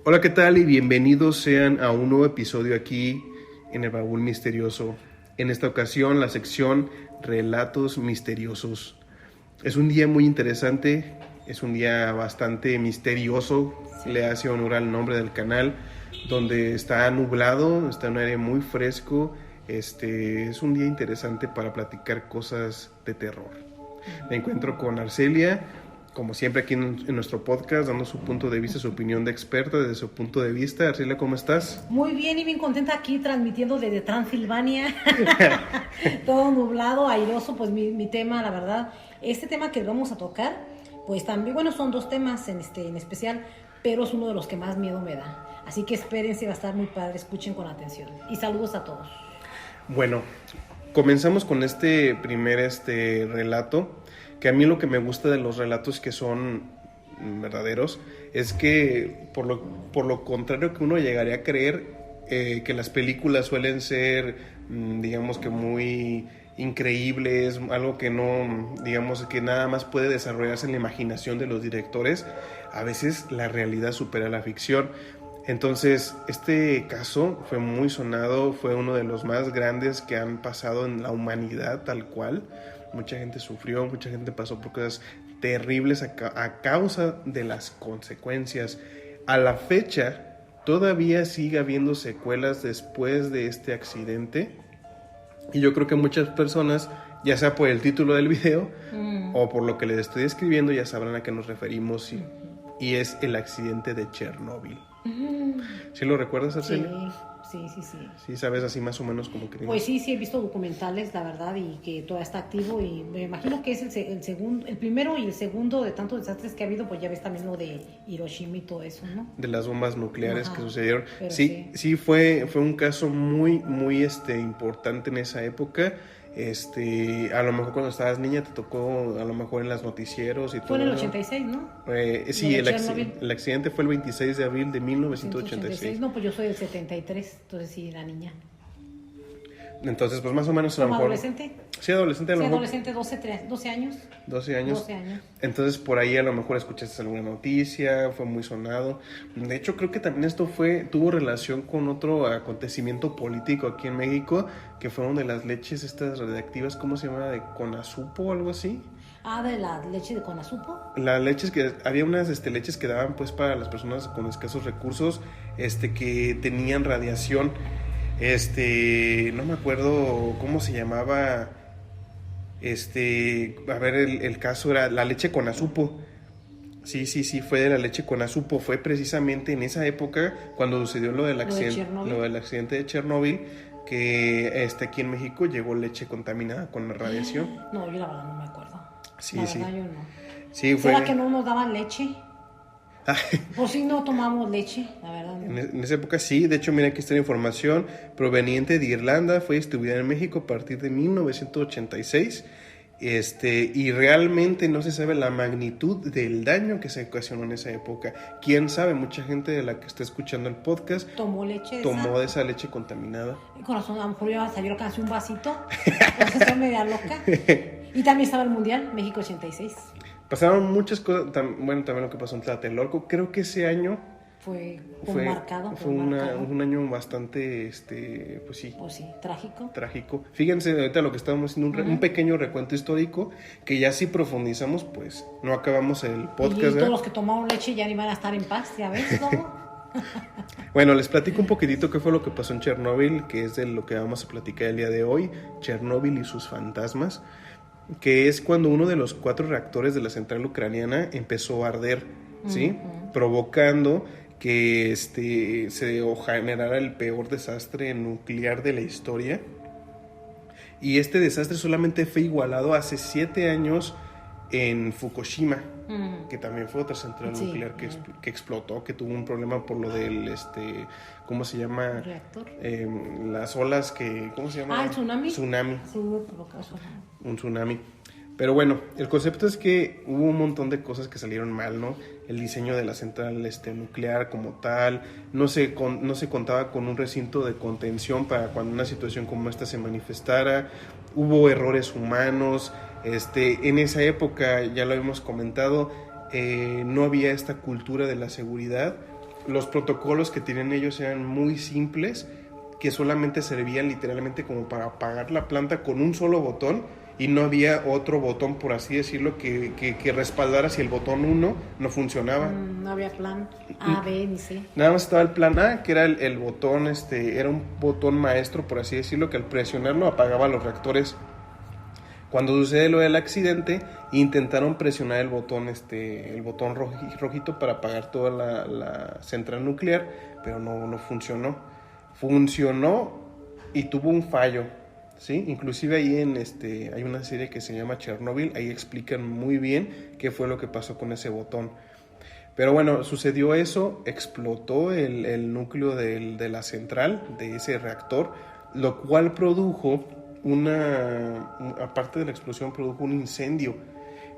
Hola, ¿qué tal? Y bienvenidos sean a un nuevo episodio aquí en el Baúl Misterioso. En esta ocasión, la sección Relatos Misteriosos. Es un día muy interesante, es un día bastante misterioso, le hace honor al nombre del canal, donde está nublado, está un aire muy fresco. Es un día interesante para platicar cosas de terror. Me encuentro con Arcelia, como siempre aquí en nuestro podcast, dando su punto de vista, su opinión de experta desde su punto de vista. Arcelia, ¿cómo estás? Muy bien y bien contenta aquí transmitiendo desde Transilvania. Todo nublado, airoso, pues mi tema, la verdad, este tema que vamos a tocar, pues también, bueno, son dos temas en especial, pero es uno de los que más miedo me da. Así que espérense, va a estar muy padre, escuchen con atención. Y saludos a todos. Bueno, comenzamos con este primer relato, que a mí lo que me gusta de los relatos que son verdaderos es que por lo contrario que uno llegaría a creer, que las películas suelen ser, digamos que muy increíbles, algo que no, digamos que nada más puede desarrollarse en la imaginación de los directores, a veces la realidad supera la ficción. Entonces, este caso fue muy sonado, fue uno de los más grandes que han pasado en la humanidad tal cual. Mucha gente sufrió, mucha gente pasó por cosas terribles a causa de las consecuencias. A la fecha, todavía sigue habiendo secuelas después de este accidente. Y yo creo que muchas personas, ya sea por el título del video o por lo que les estoy escribiendo, ya sabrán a qué nos referimos. Y es el accidente de Chernóbil. ¿Sí lo recuerdas, Arcelia? Sí. Sí, sabes así más o menos como que... Pues sí, he visto documentales, la verdad, y que todavía está activo, y me imagino que es el segundo, el primero y el segundo de tantos desastres que ha habido, pues ya ves también lo de Hiroshima y todo eso, ¿no? De las bombas nucleares. Ajá, que sucedieron. Sí, fue un caso muy importante en esa época. A lo mejor cuando estabas niña te tocó, a lo mejor en los noticieros y todo. Fue en el 86, ¿no? Sí, el accidente fue el 26 de abril de 1986. No, pues yo soy del 73, entonces sí, la niña. Entonces, pues más o menos a lo mejor... ¿Adolescente? Sí, adolescente a lo mejor. Adolescente, 12 años. 12 años. Entonces, por ahí a lo mejor escuchaste alguna noticia, fue muy sonado. De hecho, creo que también esto tuvo relación con otro acontecimiento político aquí en México, que fueron de las leches estas radiactivas, ¿cómo se llama? De Conasupo o algo así. Ah, de la leche de Conasupo. Las leches había unas leches que daban pues para las personas con escasos recursos, que tenían radiación. No me acuerdo cómo se llamaba. A ver, el caso era la leche Conasupo. Sí, fue de la leche Conasupo. Fue precisamente en esa época cuando sucedió lo del accidente de Chernóbil, que aquí en México llegó leche contaminada con la radiación. No, yo la verdad no me acuerdo. Sí, la verdad yo no. Sí, ¿Será que no nos daban leche? Pues sí, no tomamos leche, la verdad. No. En esa época sí, de hecho mira aquí está la información proveniente de Irlanda, fue distribuida en México a partir de 1986, y realmente no se sabe la magnitud del daño que se ocasionó en esa época. Quién sabe, mucha gente de la que está escuchando el podcast tomó de esa leche contaminada. Corazón, a lo mejor iba a salir casi un vasito, entonces estoy media loca. Y también estaba el Mundial, México 86. Pasaron muchas cosas, bueno, también lo que pasó en Tlatelolco, creo que ese año fue marcado. Fue un año bastante, pues sí. Pues sí, trágico. Fíjense ahorita lo que estábamos haciendo, un pequeño recuento histórico, que ya si profundizamos, pues no acabamos el podcast. Y todos los que tomaron leche ya ni van a estar en paz, ¿ya ves? Bueno, les platico un poquitito qué fue lo que pasó en Chernóbil, que es de lo que vamos a platicar el día de hoy, Chernóbil y sus fantasmas, que es cuando uno de los 4 reactores de la central ucraniana empezó a arder, ¿sí? Provocando que se generara el peor desastre nuclear de la historia. Y este desastre solamente fue igualado hace 7 años en Fukushima, que también fue otra central nuclear que explotó, que tuvo un problema por lo del, ¿cómo se llama? ¿Reactor? Las olas ¿cómo se llama? ¿El tsunami? Tsunami. Sí, Un tsunami. Pero bueno, el concepto es que hubo un montón de cosas que salieron mal, ¿no? El diseño de la central nuclear como tal, no se contaba con un recinto de contención para cuando una situación como esta se manifestara, hubo errores humanos, en esa época, ya lo hemos comentado, no había esta cultura de la seguridad, los protocolos que tenían ellos eran muy simples, que solamente servían literalmente como para apagar la planta con un solo botón, y no había otro botón, por así decirlo, que respaldara si el botón 1 no funcionaba. No había plan A, B ni C. Nada más estaba el plan A, que era el botón, era un botón maestro, por así decirlo, que al presionarlo apagaba los reactores. Cuando sucede lo del accidente, intentaron presionar el botón rojito para apagar toda la central nuclear, pero no funcionó. Funcionó y tuvo un fallo, ¿sí? Inclusive ahí hay una serie que se llama Chernobyl, ahí explican muy bien qué fue lo que pasó con ese botón. Pero bueno, sucedió eso, explotó el núcleo de la central, de ese reactor, lo cual produjo aparte de la explosión, produjo un incendio.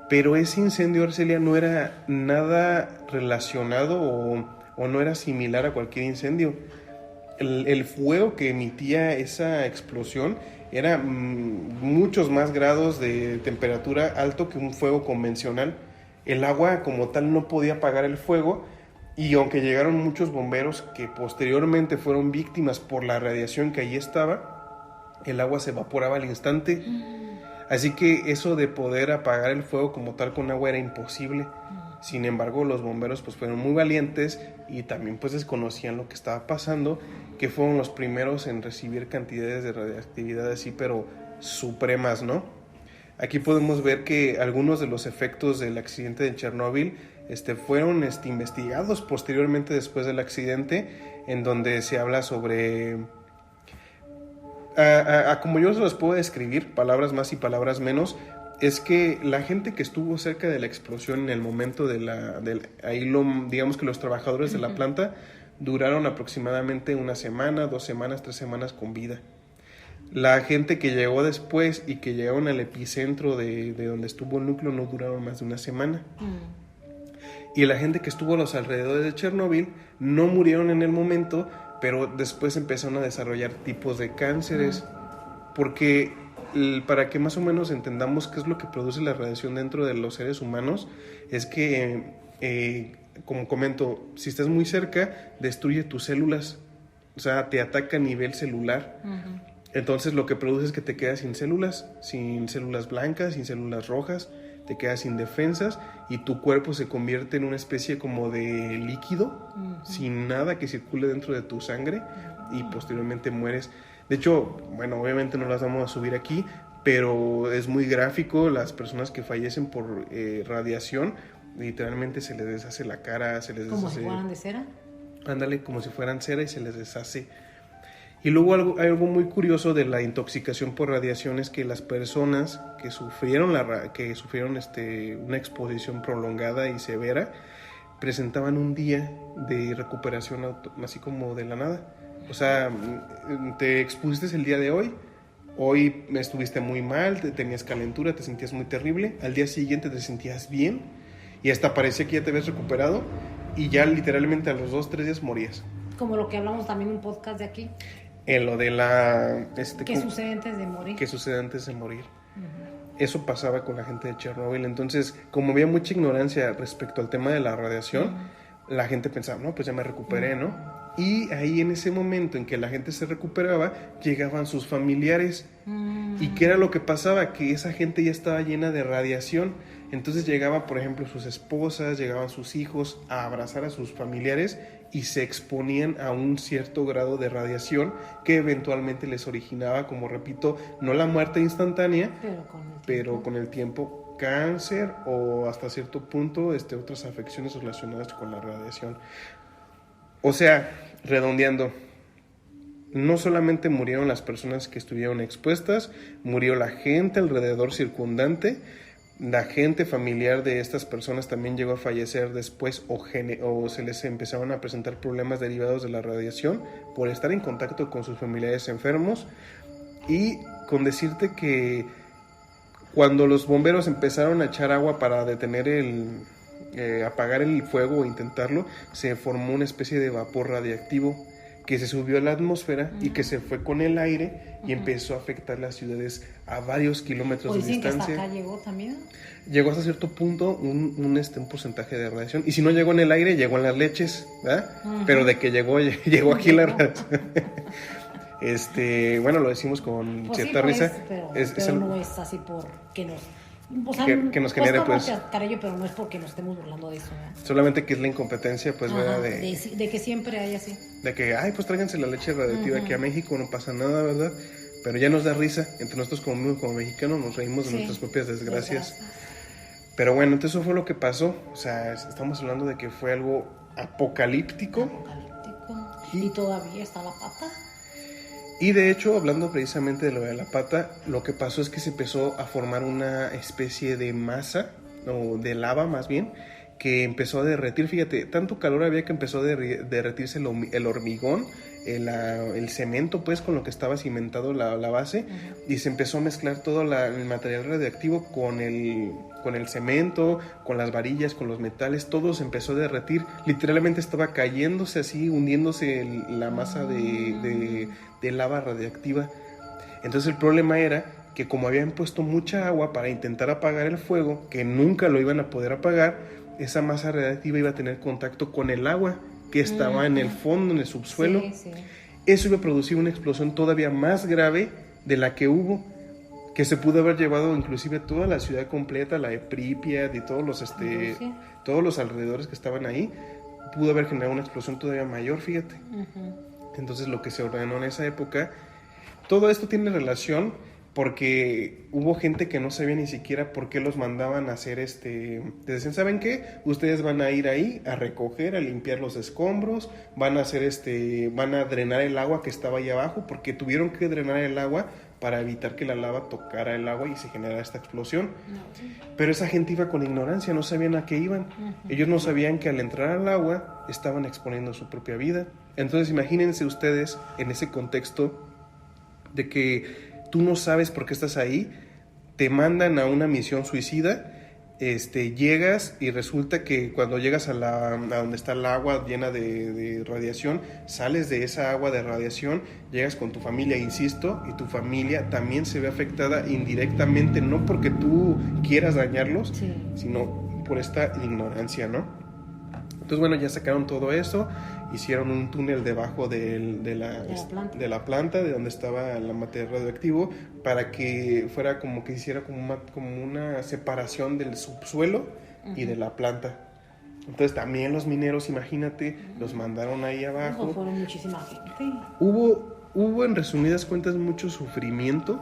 Pero ese incendio, Arcelia, no era nada relacionado o no era similar a cualquier incendio. El fuego que emitía esa explosión era muchos más grados de temperatura alto que un fuego convencional. El agua como tal no podía apagar el fuego, y aunque llegaron muchos bomberos que posteriormente fueron víctimas por la radiación que allí estaba, el agua se evaporaba al instante. Así que eso de poder apagar el fuego como tal con agua era imposible. Sin embargo, los bomberos pues fueron muy valientes y también pues desconocían lo que estaba pasando, que fueron los primeros en recibir cantidades de radiactividad así, pero supremas, ¿no? Aquí podemos ver que algunos de los efectos del accidente de Chernobyl fueron investigados posteriormente después del accidente, en donde se habla sobre... como yo se los puedo describir, palabras más y palabras menos, es que la gente que estuvo cerca de la explosión en el momento digamos que los trabajadores de la planta duraron aproximadamente una semana, 2 semanas, 3 semanas con vida. La gente que llegó después y que llegaron al epicentro de donde estuvo el núcleo no duraron más de una semana. Y la gente que estuvo a los alrededores de Chernobyl no murieron en el momento, pero después empezaron a desarrollar tipos de cánceres, porque para que más o menos entendamos qué es lo que produce la radiación dentro de los seres humanos, es que, como comento, si estás muy cerca, destruye tus células, o sea, te ataca a nivel celular. Entonces lo que produce es que te quedas sin células blancas, sin células rojas, te quedas sin defensas y tu cuerpo se convierte en una especie como de líquido, sin nada que circule dentro de tu sangre, y posteriormente mueres. De hecho, bueno, obviamente no las vamos a subir aquí, pero es muy gráfico. Las personas que fallecen por radiación, literalmente se les deshace la cara, se les deshace... ¿Como si fueran de cera? Ándale, como si fueran cera, y se les deshace. Y luego algo muy curioso de la intoxicación por radiación es que las personas que sufrieron una exposición prolongada y severa presentaban un día de recuperación así como de la nada. O sea, te expusiste el día de hoy estuviste muy mal, tenías calentura, te sentías muy terrible, al día siguiente te sentías bien y hasta parecía que ya te habías recuperado, y ya literalmente a los 2-3 días morías. Como lo que hablamos también en un podcast de aquí. En lo de la... ¿Qué sucede antes de morir? ¿Qué sucede antes de morir? Eso pasaba con la gente de Chernobyl. Entonces, como había mucha ignorancia respecto al tema de la radiación, la gente pensaba, no, pues ya me recuperé, ¿no? Y ahí en ese momento en que la gente se recuperaba, llegaban sus familiares. ¿Y qué era lo que pasaba? Que esa gente ya estaba llena de radiación. Entonces llegaban, por ejemplo, sus esposas, llegaban sus hijos a abrazar a sus familiares y se exponían a un cierto grado de radiación que eventualmente les originaba, como repito, no la muerte instantánea, pero con el tiempo cáncer o hasta cierto punto otras afecciones relacionadas con la radiación. O sea, redondeando, no solamente murieron las personas que estuvieron expuestas, murió la gente alrededor circundante. La gente familiar de estas personas también llegó a fallecer después o se les empezaron a presentar problemas derivados de la radiación por estar en contacto con sus familiares enfermos. Y con decirte que cuando los bomberos empezaron a echar agua para detener apagar el fuego o intentarlo, se formó una especie de vapor radiactivo que se subió a la atmósfera y que se fue con el aire y empezó a afectar las ciudades a varios kilómetros de dicen distancia. Que hasta acá llegó también. Llegó hasta cierto punto un porcentaje de radiación. Y si no llegó en el aire, llegó en las leches, ¿verdad? Pero de que llegó aquí la radiación. Bueno, lo decimos con pues cierta sí, risa. Pero no es así porque nos... O sea, que nos genere, pues... Cariño, pero no es porque nos estemos burlando de eso, ¿verdad? Solamente que es la incompetencia, pues, ¿verdad? De que siempre hay así. De que, pues tráiganse la leche radioactiva aquí a México, no pasa nada, ¿verdad? Pero ya nos da risa. Entre nosotros como mexicanos nos reímos de nuestras propias desgracias. Pero bueno, entonces eso fue lo que pasó. O sea, estamos hablando de que fue algo apocalíptico. Y todavía está la pata. Y de hecho, hablando precisamente de lo de la pata, lo que pasó es que se empezó a formar una especie de masa, o de lava más bien, que empezó a derretir. Fíjate, tanto calor había que empezó a derretirse el hormigón, el cemento, pues, con lo que estaba cimentado la base, y se empezó a mezclar todo el material radioactivo con el cemento, con las varillas, con los metales, todo se empezó a derretir. Literalmente estaba cayéndose así, hundiéndose la masa de lava radioactiva. Entonces el problema era que como habían puesto mucha agua para intentar apagar el fuego, que nunca lo iban a poder apagar, esa masa radioactiva iba a tener contacto con el agua que estaba en el fondo, en el subsuelo. Sí. Eso iba a producir una explosión todavía más grave de la que hubo, que se pudo haber llevado inclusive toda la ciudad completa, la de Pripyat y todos los alrededores que estaban ahí. Pudo haber generado una explosión todavía mayor, fíjate. Entonces lo que se ordenó en esa época, todo esto tiene relación porque hubo gente que no sabía ni siquiera por qué los mandaban a hacer les decían, ¿saben qué? Ustedes van a ir ahí a recoger, a limpiar los escombros, van a hacer van a drenar el agua que estaba ahí abajo, porque tuvieron que drenar el agua para evitar que la lava tocara el agua y se generara esta explosión. Pero esa gente iba con ignorancia, no sabían a qué iban. Ellos no sabían que al entrar al agua estaban exponiendo su propia vida. Entonces imagínense ustedes en ese contexto de que tú no sabes por qué estás ahí, te mandan a una misión suicida, llegas y resulta que cuando llegas a donde está el agua llena de radiación, sales de esa agua de radiación, llegas con tu familia, insisto, y tu familia también se ve afectada indirectamente, no porque tú quieras dañarlos, sino por esta ignorancia, ¿no? Entonces, bueno, ya sacaron todo eso, hicieron un túnel debajo de la planta, de donde estaba el material radioactivo, para que fuera como que hiciera como una separación del subsuelo y de la planta. Entonces también los mineros, imagínate, los mandaron ahí abajo. No, fueron muchísima gente. Hubo en resumidas cuentas mucho sufrimiento,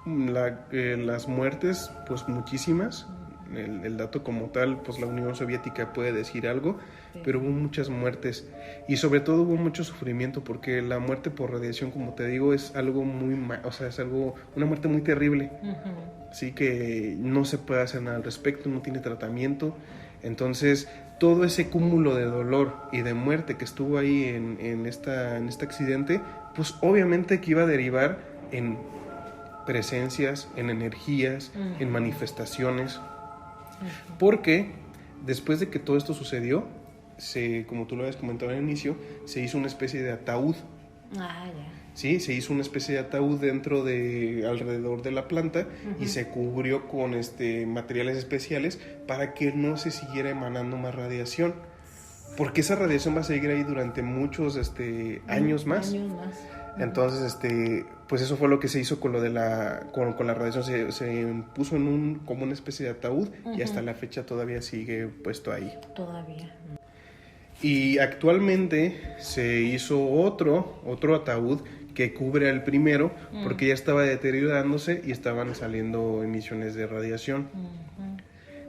las muertes pues muchísimas. El dato como tal, pues la Unión Soviética puede decir algo, pero hubo muchas muertes y sobre todo hubo mucho sufrimiento, porque la muerte por radiación, como te digo, es algo una muerte muy terrible, así que no se puede hacer nada al respecto, no tiene tratamiento. Entonces todo ese cúmulo de dolor y de muerte que estuvo ahí en este accidente, pues obviamente que iba a derivar en presencias, en energías, en manifestaciones. Porque después de que todo esto sucedió, como tú lo habías comentado al inicio, se hizo una especie de ataúd. Sí, se hizo una especie de ataúd alrededor de la planta y se cubrió con materiales especiales para que no se siguiera emanando más radiación. Porque esa radiación va a seguir ahí durante muchos años más. Entonces, pues eso fue lo que se hizo con lo de con la radiación. Se puso como una especie de ataúd y hasta la fecha todavía sigue puesto ahí. Todavía. Y actualmente se hizo otro ataúd que cubre al primero porque ya estaba deteriorándose y estaban saliendo emisiones de radiación.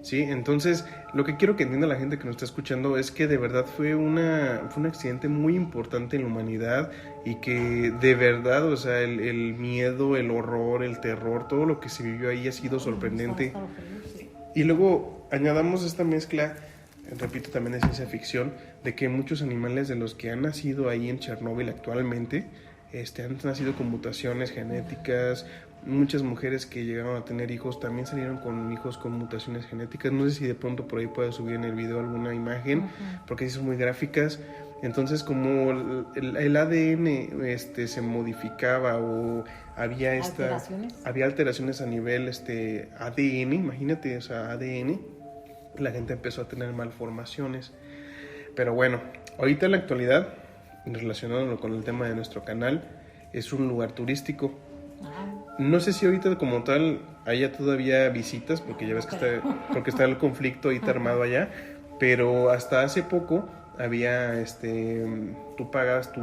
Sí, entonces lo que quiero que entienda la gente que nos está escuchando es que de verdad fue un accidente muy importante en la humanidad y que de verdad, o sea, el miedo, el horror, el terror, todo lo que se vivió ahí ha sido sorprendente. Y luego añadamos esta mezcla, repito, también de ciencia ficción, de que muchos animales de los que han nacido ahí en Chernóbil actualmente han nacido con mutaciones genéticas. Muchas mujeres que llegaron a tener hijos también salieron con hijos con mutaciones genéticas. No sé si de pronto por ahí puedo subir en el video alguna imagen, porque sí son muy gráficas. Entonces, como el ADN se modificaba o había había alteraciones a nivel ADN, imagínate, o sea, ADN, la gente empezó a tener malformaciones. Pero bueno, ahorita en la actualidad, relacionándolo con el tema de nuestro canal, es un lugar turístico. No sé si ahorita como tal haya todavía visitas, porque ya ves que está el conflicto ahorita armado allá, pero hasta hace poco había, tú pagabas tu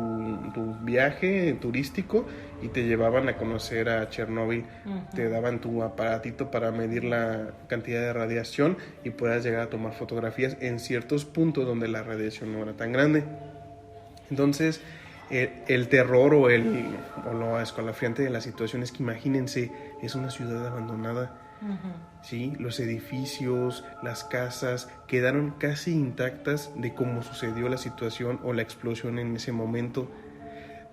viaje turístico y te llevaban a conocer a Chernóbil. Te daban tu aparatito para medir la cantidad de radiación y puedas llegar a tomar fotografías en ciertos puntos donde la radiación no era tan grande. Entonces, el terror o lo escalofriante de la situación es que imagínense, es una ciudad abandonada. ¿Sí? Los edificios, las casas quedaron casi intactas de cómo sucedió la situación o la explosión en ese momento.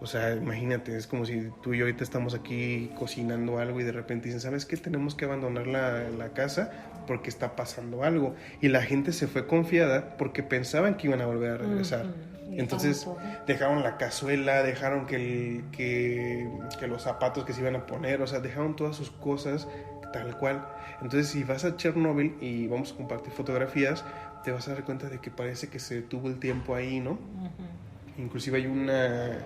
O sea, imagínate, es como si tú y yo ahorita estamos aquí cocinando algo y de repente dicen, ¿sabes qué? Tenemos que abandonar la casa porque está pasando algo. Y la gente se fue confiada porque pensaban que iban a volver a regresar. Entonces dejaron la cazuela, dejaron que los zapatos que se iban a poner, o sea, dejaron todas sus cosas tal cual. Entonces, si vas a Chernóbil y vamos a compartir fotografías, te vas a dar cuenta de que parece que se detuvo el tiempo ahí, ¿no? Inclusive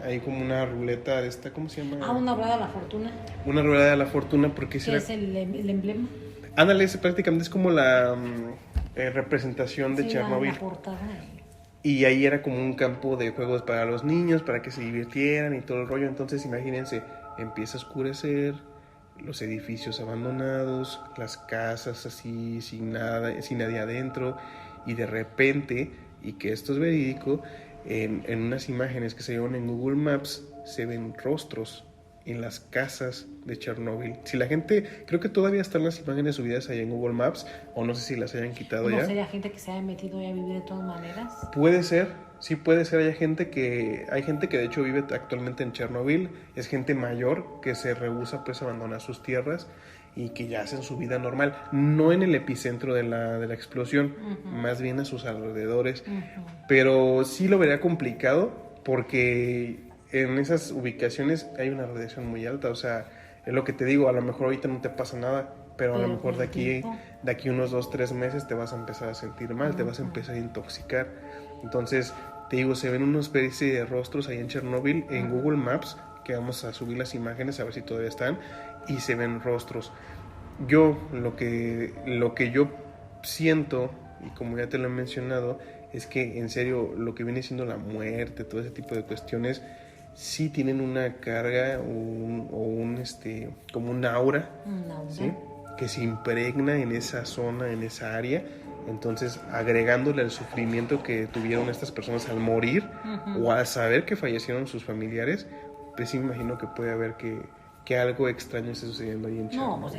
hay como una ruleta de esta, ¿cómo se llama? Una rueda de la fortuna. Una rueda de la fortuna, porque ¿Qué es el emblema? Ándale, prácticamente es como la representación de Chernóbil. La portada. Y ahí era como un campo de juegos para los niños, para que se divirtieran y todo el rollo. Entonces, imagínense, empieza a oscurecer, los edificios abandonados, las casas así sin nadie adentro, y de repente, y que esto es verídico, en unas imágenes que se vieron en Google Maps se ven rostros en las casas de Chernóbil. Si la gente, creo que todavía están las imágenes subidas ahí en Google Maps, o no sé si las hayan quitado ya. ¿No sería gente que se haya metido ya a vivir de todas maneras? Puede ser, sí puede ser. Hay gente que de hecho vive actualmente en Chernóbil, es gente mayor que se rehúsa pues a abandonar sus tierras y que ya hacen su vida normal, no en el epicentro de la explosión, más bien a sus alrededores. Pero sí lo vería complicado porque en esas ubicaciones hay una radiación muy alta. O sea, es lo que te digo, a lo mejor ahorita no te pasa nada, pero a lo mejor de aquí unos 2-3 meses te vas a empezar a sentir mal, te vas a empezar a intoxicar. Entonces, te digo, se ven una especie de rostros ahí en Chernóbil en Google Maps, que vamos a subir las imágenes a ver si todavía están, y se ven rostros. Lo que yo siento, y como ya te lo he mencionado, es que en serio lo que viene siendo la muerte, todo ese tipo de cuestiones, sí tienen una carga como un aura, ¿sí? Que se impregna en esa zona, en esa área. Entonces, agregándole al sufrimiento que tuvieron estas personas al morir o al saber que fallecieron sus familiares, pues sí me imagino que puede haber que algo extraño esté sucediendo ahí en Chernóbil. No, pues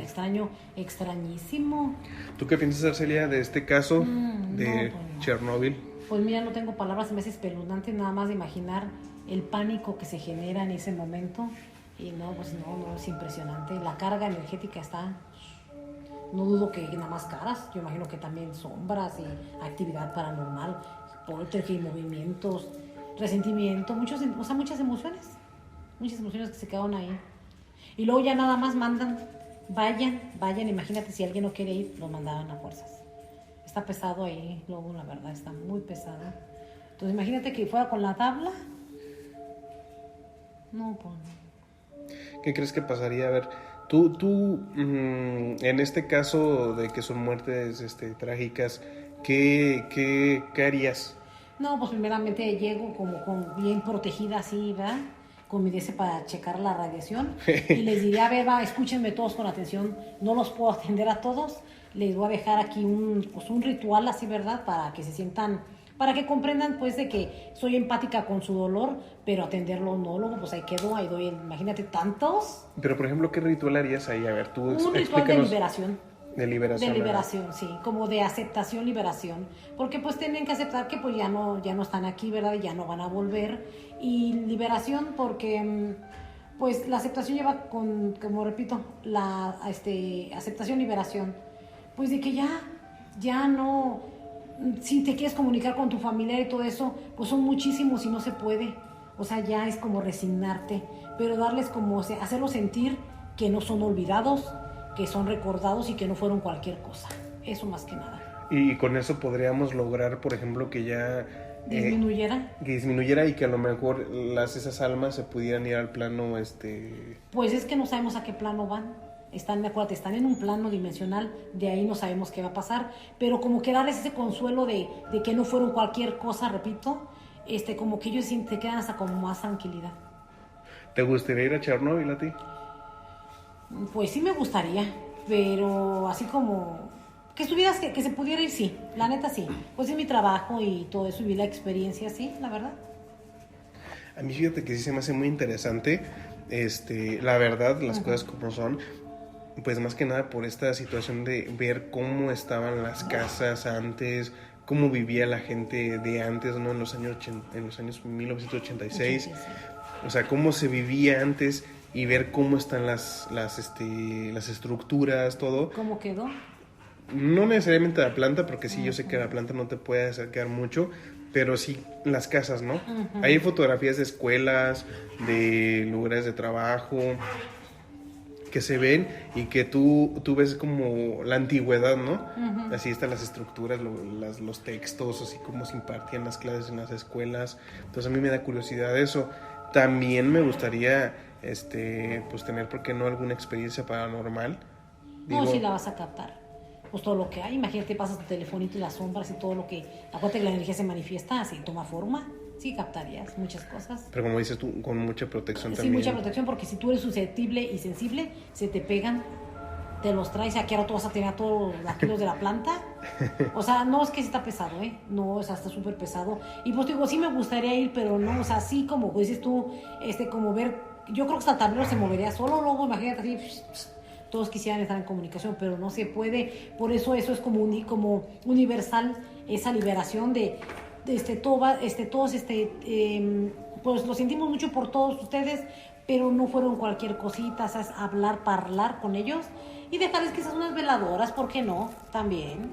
extrañísimo. ¿Tú qué piensas, Arcelia, de este caso de Chernóbil? Pues mira, no tengo palabras, me hace espeluznante nada más de imaginar el pánico que se genera en ese momento. Y no, es impresionante. La carga energética está, no dudo que nada más caras, yo imagino que también sombras y actividad paranormal, poltergeist, movimientos, resentimiento, muchas emociones que se quedaron ahí. Y luego ya nada más mandan, vayan, imagínate si alguien no quiere ir, lo mandaban a fuerzas. Está pesado ahí, luego la verdad está muy pesado. Entonces imagínate que fuera con la tabla. No, pues no. ¿Qué crees que pasaría? A ver, tú en este caso de que son muertes trágicas, ¿qué harías? No, pues primeramente llego como bien protegida así, ¿verdad? Con mi DS para checar la radiación y les diría, a ver, escúchenme todos con atención, no los puedo atender a todos, les voy a dejar aquí un ritual así, ¿verdad? Para que se sientan, para que comprendan pues de que soy empática con su dolor, pero atenderlo no, luego pues ahí quedo, ahí doy, imagínate tantos. Pero por ejemplo, ¿qué ritual harías ahí? A ver, tú un ritual de liberación. De liberación, sí, como de aceptación, liberación, porque pues tienen que aceptar que pues ya no están aquí, ¿verdad? Ya no van a volver, y liberación porque pues la aceptación lleva como repito, la aceptación, liberación, pues de que ya no si te quieres comunicar con tu familiar y todo eso, pues son muchísimos y no se puede. O sea, ya es como resignarte, pero darles como, o sea, hacerlos sentir que no son olvidados, que son recordados y que no fueron cualquier cosa. Eso más que nada. Y con eso podríamos lograr, por ejemplo, que ya... ¿Disminuyera? Que disminuyera y que a lo mejor esas almas se pudieran ir al plano, Pues es que no sabemos a qué plano van. Acuérdate, están en un plano dimensional, de ahí no sabemos qué va a pasar, pero como que darles ese consuelo de que no fueron cualquier cosa, repito, como que ellos te quedan hasta como más tranquilidad. ¿Te gustaría ir a Chernóbil a ti? Pues sí me gustaría, pero así como que estuvieras, que se pudiera ir, sí, la neta sí. Pues es mi trabajo y todo eso, y la experiencia, sí, la verdad. A mí fíjate que sí se me hace muy interesante, la verdad, las cosas como son, pues más que nada por esta situación de ver cómo estaban las casas antes, cómo vivía la gente de antes, ¿no? En los años 1986, o sea, cómo se vivía antes y ver cómo están las estructuras, todo. ¿Cómo quedó? No necesariamente la planta, porque sí, yo sé que la planta no te puede acercar mucho, pero sí las casas, ¿no? Hay fotografías de escuelas, de lugares de trabajo, que se ven y que tú ves como la antigüedad, ¿no? Así están las estructuras, los textos, así como se impartían las clases en las escuelas. Entonces a mí me da curiosidad eso. También me gustaría, pues tener, ¿por qué no?, alguna experiencia paranormal. No, si la vas a captar. Pues todo lo que hay, imagínate, pasas tu telefonito y las sombras y todo lo que... Acuérdate que la energía se manifiesta, así toma forma. Sí, captarías muchas cosas. Pero como dices tú, con mucha protección sí, también. Sí, mucha protección, porque si tú eres susceptible y sensible, se te pegan, te los traes, aquí ahora tú vas a tener todos los kilos de la planta. O sea, no es que sí está pesado, ¿eh? No, o sea, está súper pesado. Y pues digo, sí me gustaría ir, pero no, o sea, sí como dices tú, como ver... Yo creo que hasta el tablero se movería solo, luego imagínate así... Todos quisieran estar en comunicación, pero no se puede. Por eso es como universal, esa liberación de todos, pues lo sentimos mucho por todos ustedes, pero no fueron cualquier cosita, ¿sabes? Hablar con ellos y dejarles quizás unas veladoras, ¿por qué no? También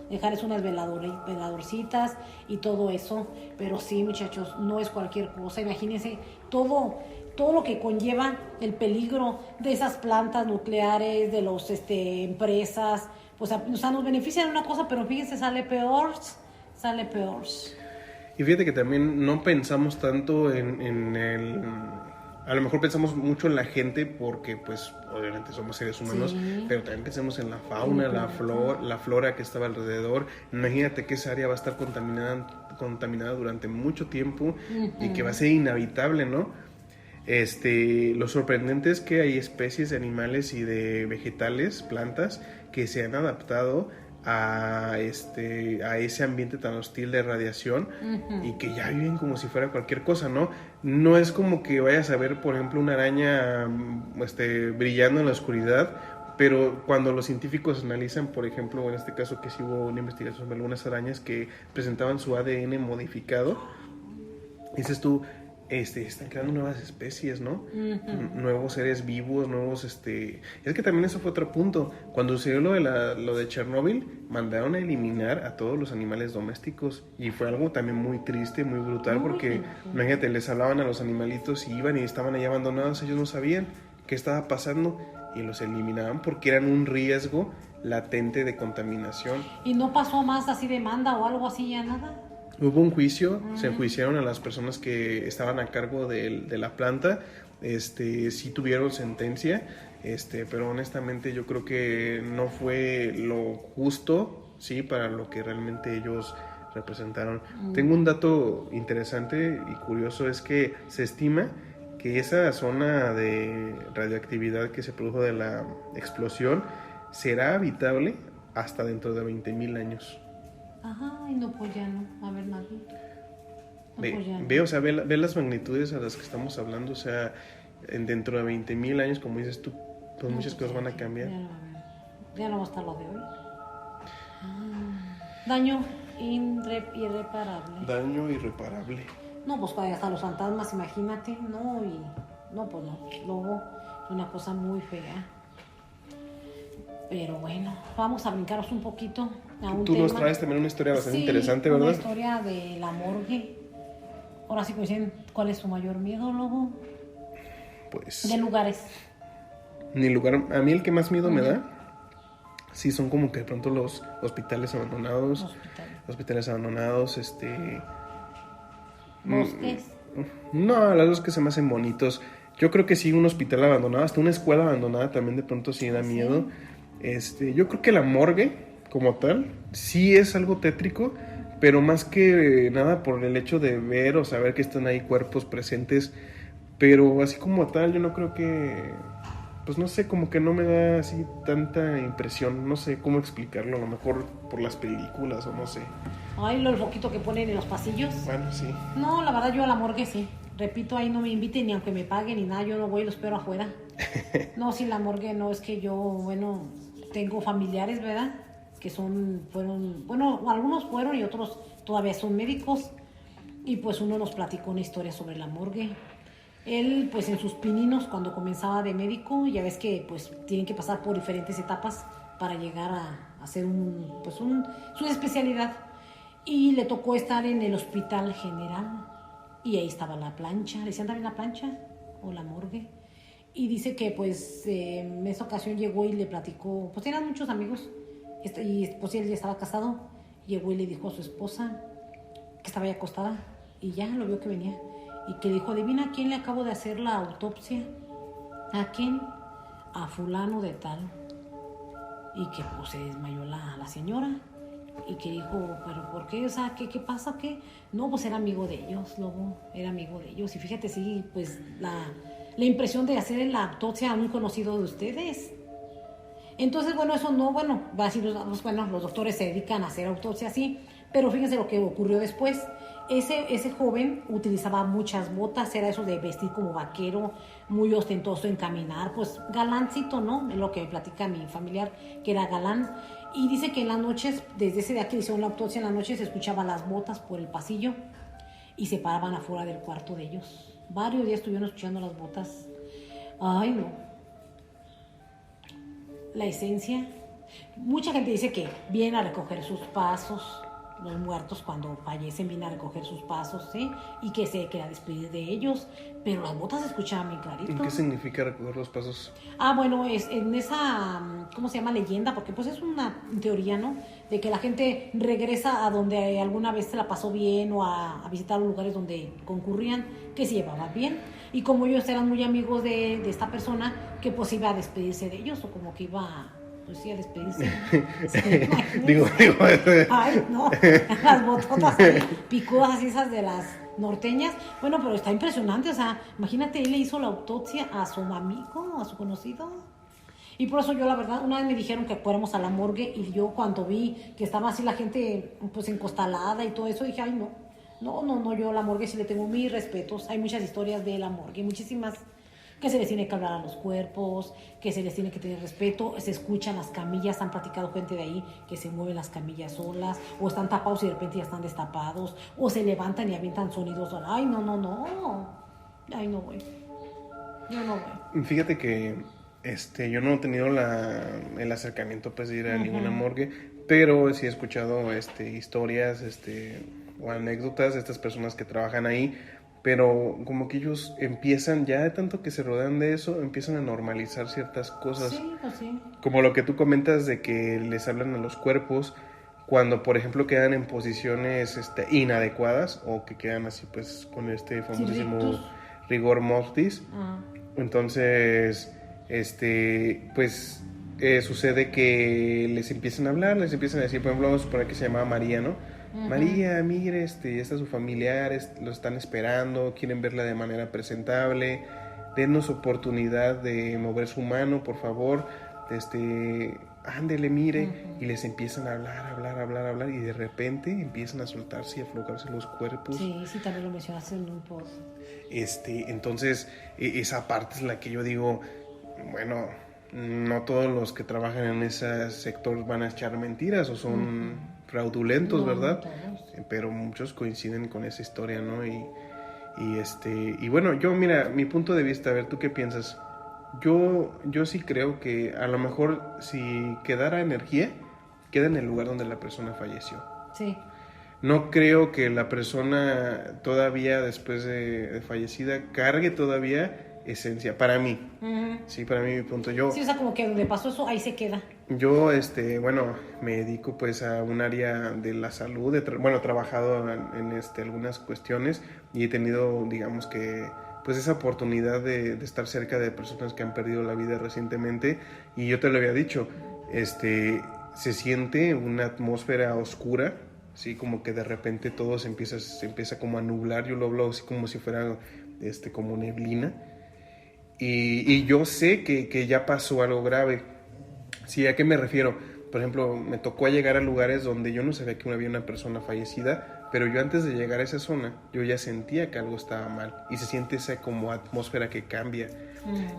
dejarles unas veladorcitas y todo eso, pero sí, muchachos, no es cualquier cosa. Imagínense todo lo que conlleva el peligro de esas plantas nucleares, de los empresas, pues, o sea, nos benefician una cosa, pero fíjense, sale peor. Y fíjate que también no pensamos tanto a lo mejor pensamos mucho en la gente porque, pues, obviamente somos seres humanos, sí, pero también pensamos en la fauna, la flora que estaba alrededor. Imagínate que esa área va a estar contaminada durante mucho tiempo y que va a ser inhabitable, ¿no? Lo sorprendente es que hay especies de animales y de vegetales, plantas, que se han adaptado a ese ambiente tan hostil de radiación y que ya viven como si fuera cualquier cosa, ¿no? No es como que vayas a ver, por ejemplo, una araña brillando en la oscuridad, pero cuando los científicos analizan, por ejemplo, en este caso que sí hubo una investigación sobre algunas arañas que presentaban su ADN modificado, dices tú, están creando nuevas especies, ¿no? Nuevos seres vivos, nuevos, Es que también eso fue otro punto. Cuando sucedió lo de Chernóbil, mandaron a eliminar a todos los animales domésticos y fue algo también muy triste, muy brutal, porque imagínate, les hablaban a los animalitos y iban y estaban ahí abandonados, ellos no sabían qué estaba pasando y los eliminaban porque eran un riesgo latente de contaminación. ¿Y no pasó más así demanda o algo así, ya nada? Hubo un juicio, se enjuiciaron a las personas que estaban a cargo de la planta, sí tuvieron sentencia, pero honestamente yo creo que no fue lo justo, sí, para lo que realmente ellos representaron. Tengo un dato interesante y curioso, es que se estima que esa zona de radioactividad que se produjo de la explosión será habitable hasta dentro de 20,000 años. Ajá, y no, pues ya no, a ver, nadie. O sea, ve las magnitudes a las que estamos hablando, o sea, dentro de 20,000 años, como dices tú, pues no, muchas cosas van a cambiar. Ya no va a estar lo de hoy. Daño irreparable. Daño irreparable. No, pues hasta los fantasmas, imagínate, no, pues no, luego es una cosa muy fea. Pero bueno, vamos a brincarnos un poquito a un Tú nos tema. traes también una historia bastante Sí, interesante, una ¿verdad? historia de la morgue. Ahora sí que me dicen, ¿cuál es tu mayor miedo, Lobo? Pues De lugares. ni lugar, a mí el que más miedo me Ujú. da, sí, son como que de pronto los hospitales abandonados, Bosques. no, las dos que se me hacen bonitos. Yo creo que sí, un hospital abandonado, hasta una escuela abandonada también de pronto sí da Sí. miedo. Yo creo que la morgue, como tal, sí es algo tétrico, pero más que nada por el hecho de ver o saber que están ahí cuerpos presentes. Pero así como tal, yo no creo que, pues no sé, como que no me da así tanta impresión, no sé cómo explicarlo, a lo mejor por las películas o no sé. Ay, el foquito que ponen en los pasillos. Bueno, sí. No, la verdad yo a la morgue sí. Repito, ahí no me inviten ni aunque me paguen ni nada, yo no voy, los espero afuera. No, sí, la morgue no, es que yo, bueno, tengo familiares, ¿verdad? Que fueron, bueno, algunos fueron y otros todavía son médicos. Y pues uno nos platicó una historia sobre la morgue. Él, pues en sus pininos, cuando comenzaba de médico, ya ves que pues tienen que pasar por diferentes etapas para llegar a hacer su especialidad. Y le tocó estar en el hospital general. Y ahí estaba la plancha. ¿Le decían también la plancha? O la morgue. Y dice que pues en esa ocasión llegó y le platicó, pues eran muchos amigos. Y pues él ya estaba casado. Llegó y le dijo a su esposa que estaba ya acostada. Y ya lo vio que venía. Y que dijo, adivina a quién le acabo de hacer la autopsia. ¿A quién? A fulano de tal. Y que pues se desmayó la señora. Y que dijo, ¿pero por qué? O sea, ¿qué pasa? ¿Qué? No, pues era amigo de ellos, Lobo. Era amigo de ellos. Y fíjate, sí, pues la impresión de hacer la autopsia a un conocido de ustedes. Entonces, bueno, eso no, bueno, va a decir, bueno, los doctores se dedican a hacer autopsia, sí, pero fíjense lo que ocurrió después. Ese joven utilizaba muchas botas, era eso de vestir como vaquero, muy ostentoso en caminar, pues galancito, ¿no? Es lo que me platica mi familiar, que era galán. Y dice que en las noches, desde ese día que hicieron la autopsia, en la noche se escuchaban las botas por el pasillo y se paraban afuera del cuarto de ellos. Varios días estuvieron escuchando las botas. Ay, no. La esencia. Mucha gente dice que viene a recoger sus pasos. Los muertos cuando fallecen vienen a recoger sus pasos, ¿sí? Y que se queda despedir de ellos. Pero las botas se escuchaban bien clarito. ¿En qué significa recoger los pasos? Ah, bueno, es en esa, ¿cómo se llama? Leyenda, porque pues es una teoría, ¿no? De que la gente regresa a donde alguna vez se la pasó bien o a visitar los lugares donde concurrían, que se llevaban bien. Y como ellos eran muy amigos de esta persona, que pues iba a despedirse de ellos o como que iba, pues sí, a despedirse. Sí, digo. Ay, no, las bototas ahí, picudas así, esas de las norteñas. Bueno, pero está impresionante, o sea, imagínate, él le hizo la autopsia a su amigo, a su conocido. Y por eso yo, la verdad, una vez me dijeron que fuéramos a la morgue y yo cuando vi que estaba así la gente pues encostalada y todo eso, dije, ay, no, yo a la morgue sí le tengo mis respetos. Hay muchas historias de la morgue, muchísimas, que se les tiene que hablar a los cuerpos, que se les tiene que tener respeto, se escuchan las camillas, han platicado gente de ahí que se mueven las camillas solas, o están tapados y de repente ya están destapados, o se levantan y avientan sonidos. Ay, no, ay, no voy, yo no voy. Fíjate que yo no he tenido el acercamiento pues de ir a ninguna morgue, pero sí he escuchado historias o anécdotas de estas personas que trabajan ahí, pero como que ellos empiezan, ya de tanto que se rodean de eso, empiezan a normalizar ciertas cosas. Sí, pues sí. Como lo que tú comentas de que les hablan a los cuerpos cuando, por ejemplo, quedan en posiciones inadecuadas o que quedan así pues con este famosísimo Rictus. rigor mortis. Ah. Entonces, pues sucede que les empiezan a hablar, les empiezan a decir, por ejemplo, vamos a suponer que se llamaba María, ¿no? Ujú. María, mire, está su familiar, lo están esperando, quieren verla de manera presentable, denos oportunidad de mover su mano, por favor, ándele, mire, y les empiezan a hablar, y de repente empiezan a soltarse y a aflojarse los cuerpos. Sí, también lo mencionaste en un post. Entonces, esa parte es la que yo digo, bueno, no todos los que trabajan en ese sector van a echar mentiras o son fraudulentos, No, ¿verdad? todos. Pero muchos coinciden con esa historia, ¿no? Y bueno, mira, mi punto de vista, a ver, ¿tú qué piensas? Yo sí creo que a lo mejor si quedara energía, queda en el lugar donde la persona falleció. Sí. No creo que la persona todavía después de fallecida cargue todavía esencia, para mí. Uh-huh. Sí, para mí mi punto. Sí, o sea, como que donde pasó eso, ahí se queda. Yo, bueno, me dedico pues a un área de la salud, he trabajado en algunas cuestiones y he tenido, digamos que, pues esa oportunidad de estar cerca de personas que han perdido la vida recientemente, y yo te lo había dicho, se siente una atmósfera oscura, sí, como que de repente todo se empieza como a nublar. Yo lo hablo así como si fuera, como neblina, y yo sé que ya pasó algo grave. Sí, ¿a qué me refiero? Por ejemplo, me tocó llegar a lugares donde yo no sabía que había una persona fallecida, pero yo antes de llegar a esa zona, yo ya sentía que algo estaba mal, y se siente esa como atmósfera que cambia.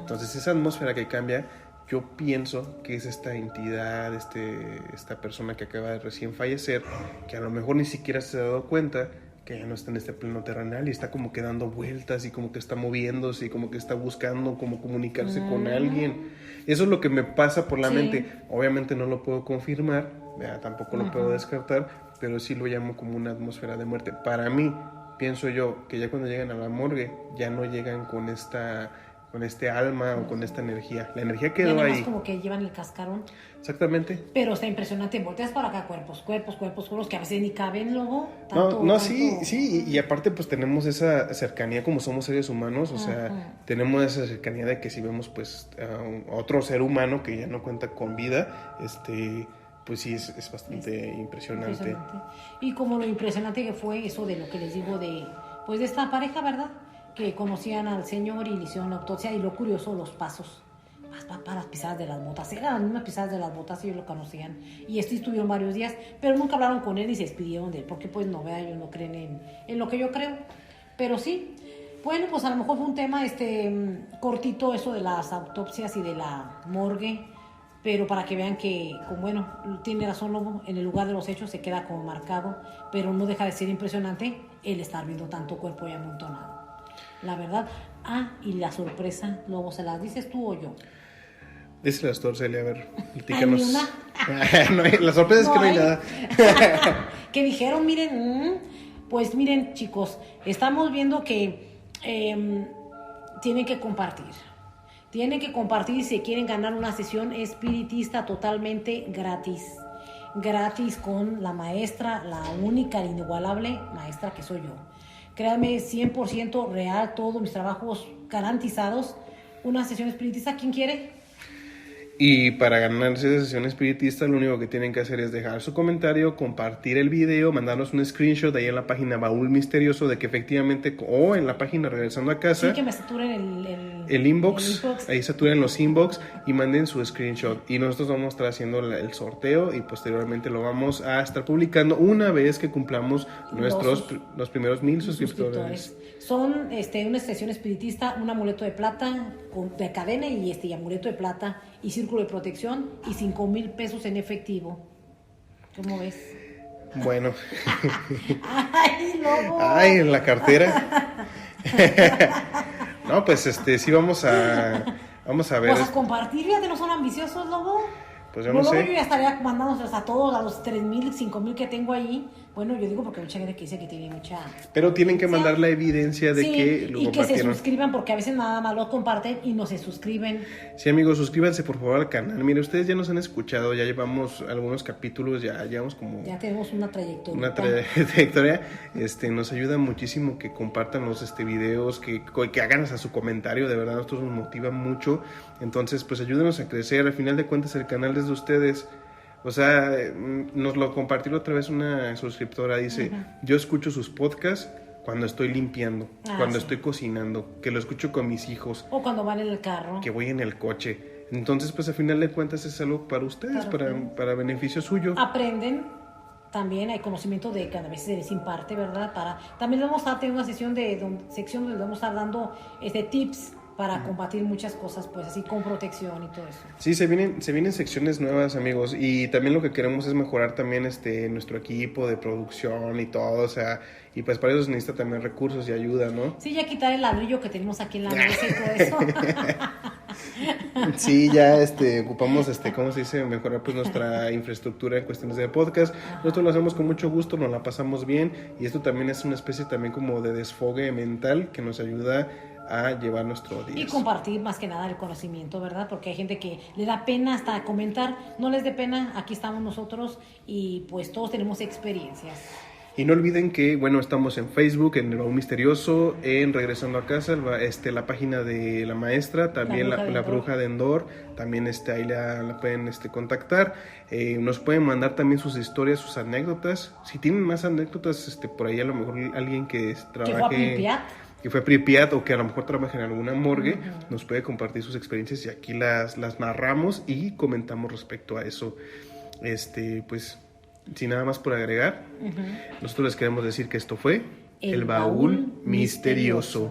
Entonces esa atmósfera que cambia, yo pienso que es esta entidad, esta persona que acaba de recién fallecer, que a lo mejor ni siquiera se ha dado cuenta que ya no está en este plano terrenal y está como que dando vueltas y como que está moviéndose y como que está buscando cómo comunicarse con alguien. Eso es lo que me pasa por la mente. Obviamente no lo puedo confirmar, tampoco lo puedo descartar, pero sí lo llamo como una atmósfera de muerte. Para mí, pienso yo que ya cuando llegan a la morgue ya no llegan con este alma o con esta energía. La energía quedó ahí. Como que llevan el cascarón. Exactamente. Pero está impresionante. Volteas para acá, cuerpos, que a veces ni caben, luego. Sí, y aparte pues tenemos esa cercanía como somos seres humanos, o sea, tenemos esa cercanía de que si vemos pues a otro ser humano que ya no cuenta con vida, pues sí, es bastante impresionante. Y como lo impresionante que fue eso de lo que les digo de esta pareja, ¿verdad? Que conocían al señor y le hicieron la autopsia, y lo curioso, los pasos para las pisadas de las botas, eran las mismas pisadas de las botas y ellos lo conocían, y estuvieron varios días, pero nunca hablaron con él ni se despidieron de él, porque pues no, vea, ellos no creen en lo que yo creo, pero sí, bueno, pues a lo mejor fue un tema cortito eso de las autopsias y de la morgue, pero para que vean que, como bueno, tiene razón Lobo, en el lugar de los hechos se queda como marcado, pero no deja de ser impresionante el estar viendo tanto cuerpo y amontonado. La verdad. Y la sorpresa, Lobo, ¿se las dices tú o yo? Díselas tú, Arcelia, a ver, platícanos. ¿Hay una? No, la sorpresa es que no hay nada. Que dijeron, miren, pues miren, chicos, estamos viendo que tienen que compartir. Tienen que compartir si quieren ganar una sesión espiritista totalmente gratis. Gratis con la maestra, la única, la inigualable maestra que soy yo. Créanme, 100% real, todos mis trabajos garantizados. Una sesión espiritista, ¿quién quiere? Y para ganarse esa sesión espiritista, lo único que tienen que hacer es dejar su comentario, compartir el video, mandarnos un screenshot ahí en la página Baúl Misterioso de que efectivamente, o en la página Regresando a Casa. Sí, que me saturen el inbox, ahí saturen los inbox y manden su screenshot. Y nosotros vamos a estar haciendo el sorteo y posteriormente lo vamos a estar publicando una vez que cumplamos los primeros 1000 suscriptores. Son una sesión espiritista, un amuleto de plata de cadena y amuleto de plata y círculo de protección y 5,000 pesos en efectivo. ¿Cómo ves? Bueno. ¡Ay, Lobo! ¡Ay, en la cartera! No, pues sí vamos a ver. Pues a compartir, fíjate, no son ambiciosos, Lobo. Pues yo no sé. Yo ya estaría mandándoselos a todos, a los 3,000, 5,000 que tengo ahí. Bueno, yo digo porque mucha gente que dice que tiene mucha... Pero tienen que mandar la evidencia de que lo compartieron. Y que se suscriban, porque a veces nada más lo comparten y no se suscriben. Sí, amigos, suscríbanse por favor al canal. Mire, ustedes ya nos han escuchado, ya llevamos algunos capítulos, ya llevamos como... Ya tenemos una trayectoria. Una trayectoria. Nos ayuda muchísimo que compartan los videos, que hagan hasta su comentario, de verdad, nosotros nos motiva mucho. Entonces, pues ayúdenos a crecer. Al final de cuentas, el canal es de ustedes. O sea, nos lo compartió otra vez una suscriptora, dice, yo escucho sus podcasts cuando estoy limpiando, cuando estoy cocinando, que lo escucho con mis hijos. O cuando van en el carro. Que voy en el coche. Entonces, pues al final de cuentas es algo para ustedes, para beneficio suyo. Aprenden, también hay conocimiento de que a veces se les imparte, ¿verdad? También vamos a estar teniendo una sección donde vamos a estar dando tips para combatir muchas cosas, pues así con protección y todo eso. Sí, se vienen secciones nuevas, amigos, y también lo que queremos es mejorar también nuestro equipo de producción y todo, o sea, y pues para eso se necesita también recursos y ayuda, ¿no? Sí, ya quitar el ladrillo que tenemos aquí en la mesa y todo eso. Sí, ya ocupamos, ¿cómo se dice? Mejorar pues nuestra infraestructura en cuestiones de podcast. Nosotros lo hacemos con mucho gusto, nos la pasamos bien y esto también es una especie también como de desfogue mental que nos ayuda a llevar nuestro día. Y compartir más que nada el conocimiento, ¿verdad? Porque hay gente que le da pena hasta comentar, no les dé pena, aquí estamos nosotros y pues todos tenemos experiencias. Y no olviden que, bueno, estamos en Facebook, en El Baúl Misterioso, en Regresando a Casa, la página de la maestra, también la Bruja de Endor, también ahí la pueden contactar. Nos pueden mandar también sus historias, sus anécdotas. Si tienen más anécdotas, por ahí a lo mejor alguien que trabaje... que fue a Pripyat o que a lo mejor trabaja en alguna morgue, nos puede compartir sus experiencias y aquí las narramos y comentamos respecto a eso. Pues... sin nada más por agregar, nosotros les queremos decir que esto fue El Baúl Misterioso.